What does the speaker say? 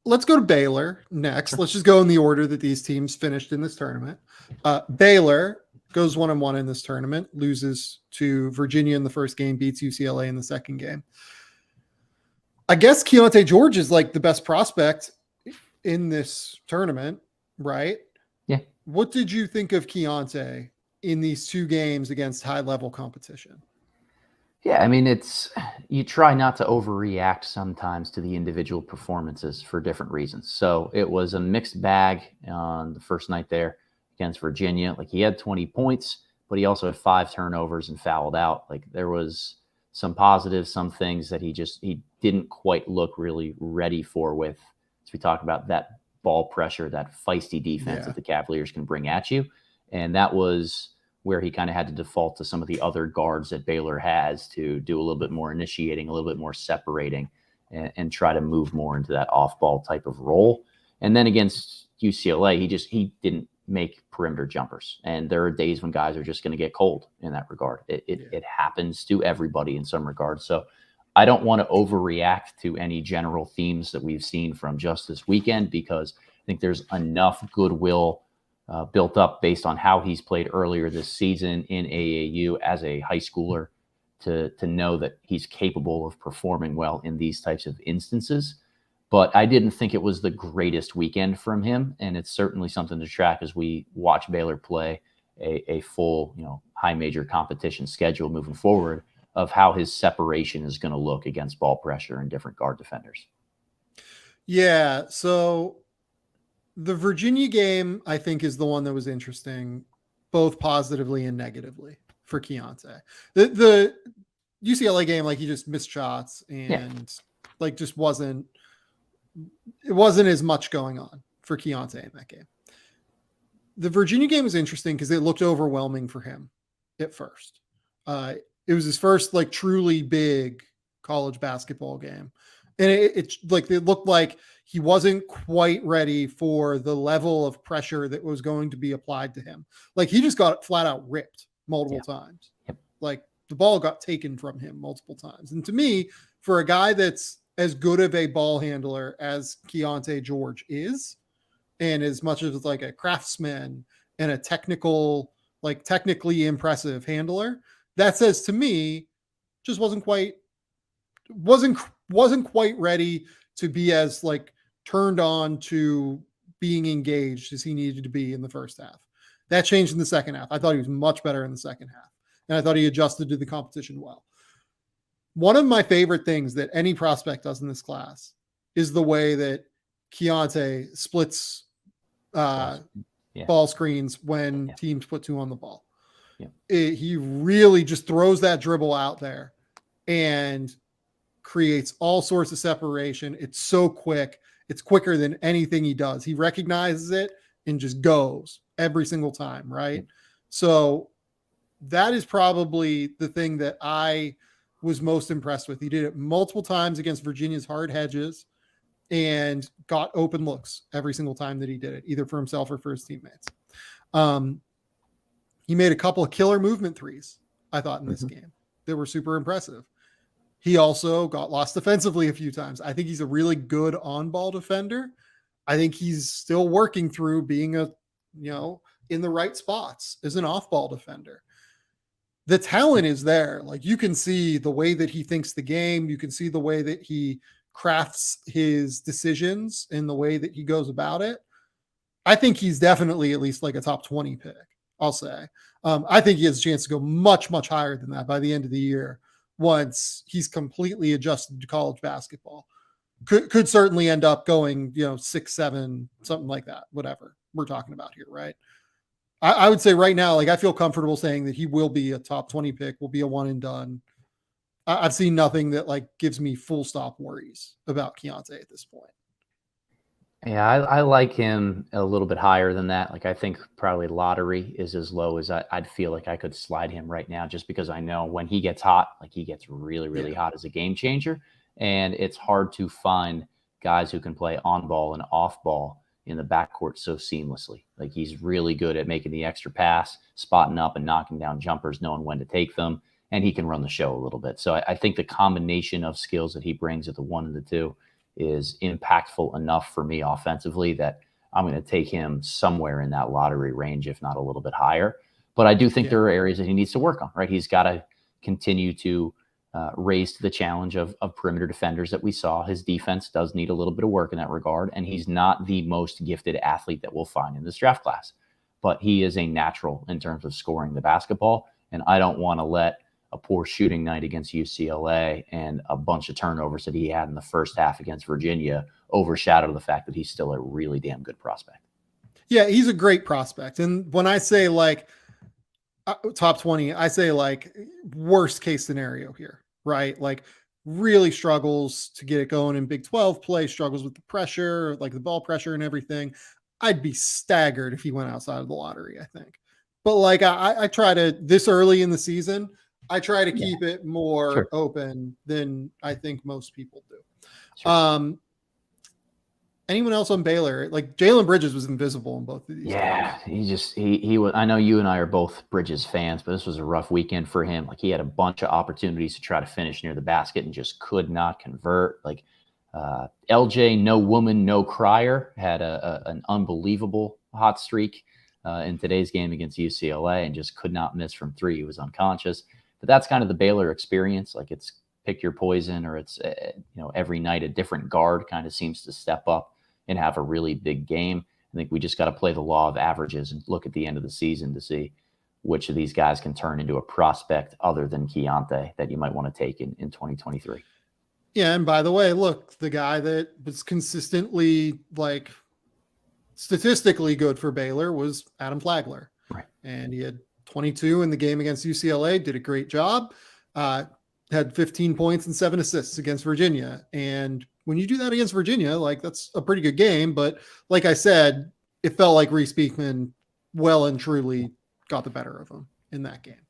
let's go to Baylor next. Let's just go in the order that these teams finished in this tournament. Baylor goes 1-1 in this tournament, loses to Virginia in the first game, beats UCLA in the second game. I guess Keyonte George is like the best prospect in this tournament, right? Yeah. What did you think of Keyonte in these two games against high-level competition? Yeah, I mean, you try not to overreact sometimes to the individual performances for different reasons. So it was a mixed bag on the first night there against Virginia. Like, he had 20 points, but he also had 5 turnovers and fouled out. Like, there was some positives, some things that he didn't quite look really ready for with, as we talk about, that ball pressure, that feisty defense that the Cavaliers can bring at you. And that was where he kind of had to default to some of the other guards that Baylor has to do a little bit more initiating, a little bit more separating, and try to move more into that off-ball type of role. And then against UCLA, he didn't make perimeter jumpers. And there are days when guys are just going to get cold in that regard. It happens to everybody in some regards. So I don't want to overreact to any general themes that we've seen from just this weekend, because I think there's enough goodwill built up based on how he's played earlier this season in AAU as a high schooler to know that he's capable of performing well in these types of instances. But I didn't think it was the greatest weekend from him, and it's certainly something to track as we watch Baylor play a full, high major competition schedule moving forward, of how his separation is going to look against ball pressure and different guard defenders. Yeah, so the Virginia game, I think, is the one that was interesting, both positively and negatively for Keyonte. The UCLA game, like, he just missed shots and just wasn't as much going on for Keyonte in that game. The Virginia game was interesting because it looked overwhelming for him at first. It was his first truly big college basketball game. And it looked like he wasn't quite ready for the level of pressure that was going to be applied to him. Like, he just got flat out ripped multiple times. Yep. Like, the ball got taken from him multiple times. And to me, for a guy that's as good of a ball handler as Keyonte George is, and as much as like a craftsman and a technically impressive handler, that says to me, just wasn't quite ready to be as turned on to being engaged as he needed to be in the first half. That changed in the second half. I thought he was much better in the second half, and I thought he adjusted to the competition well. One of my favorite things that any prospect does in this class is the way that Keyonte splits ball screens when teams put 2 on the ball. He really just throws that dribble out there and creates all sorts of separation. It's so quick. It's quicker than anything he does. He recognizes it and just goes every single time, right? So that is probably the thing that I was most impressed with. He did it multiple times against Virginia's hard hedges and got open looks every single time that he did it, either for himself or for his teammates. He made a couple of killer movement threes, I thought, in this game that were super impressive. He also got lost defensively a few times. I think he's a really good on-ball defender. I think he's still working through being in the right spots as an off-ball defender. The talent is there. You can see the way that he thinks the game. You can see the way that he crafts his decisions and the way that he goes about it. I think he's definitely at least a top 20 pick, I'll say. I think he has a chance to go much, much higher than that by the end of the year once he's completely adjusted to college basketball. Could certainly end up going, 6, 7, something like that, whatever we're talking about here, right? I would say right now, I feel comfortable saying that he will be a top 20 pick, will be a one and done. I've seen nothing that gives me full stop worries about Keyonte at this point. Yeah, I like him a little bit higher than that. I think probably lottery is as low as I'd feel like I could slide him right now, just because I know when he gets hot, he gets really, really hot as a game changer. And it's hard to find guys who can play on ball and off ball in the backcourt so seamlessly. He's really good at making the extra pass, spotting up and knocking down jumpers, knowing when to take them, and he can run the show a little bit. So I think the combination of skills that he brings at the 1 and the 2 is impactful enough for me offensively that I'm going to take him somewhere in that lottery range, if not a little bit higher. But I do think there are areas that he needs to work on, right? He's got to continue to raise to the challenge of perimeter defenders that we saw. His defense does need a little bit of work in that regard, and he's not the most gifted athlete that we'll find in this draft class. But he is a natural in terms of scoring the basketball, and I don't want to let a poor shooting night against UCLA and a bunch of turnovers that he had in the first half against Virginia overshadow the fact that he's still a really damn good prospect. Yeah, he's a great prospect. And when I say like top 20, I say like worst case scenario here, right? Like really struggles to get it going in Big 12 play, struggles with the pressure, like the ball pressure and everything. I'd be staggered if he went outside of the lottery, I think. But like I try to, this early in the season, I try to keep it more open than I think most people do. Sure. Anyone else on Baylor? Like Jalen Bridges was invisible in both of these games. He was. I know you and I are both Bridges fans, but this was a rough weekend for him. Like he had a bunch of opportunities to try to finish near the basket and just could not convert. Like LJ, no woman, no crier, had an unbelievable hot streak in today's game against UCLA and just could not miss from three. He was unconscious. But that's kind of the Baylor experience. Like it's pick your poison, or it's every night a different guard kind of seems to step up and have a really big game. I think we just got to play the law of averages and look at the end of the season to see which of these guys can turn into a prospect other than Keyonte that you might want to take in 2023. Yeah, and by the way, look, the guy that was consistently like statistically good for Baylor was Adam Flagler. Right. And he had 22 in the game against UCLA, did a great job. Had 15 points and 7 assists against Virginia. And when you do that against Virginia, like that's a pretty good game. But like I said, it felt like Reese Beekman well and truly got the better of him in that game.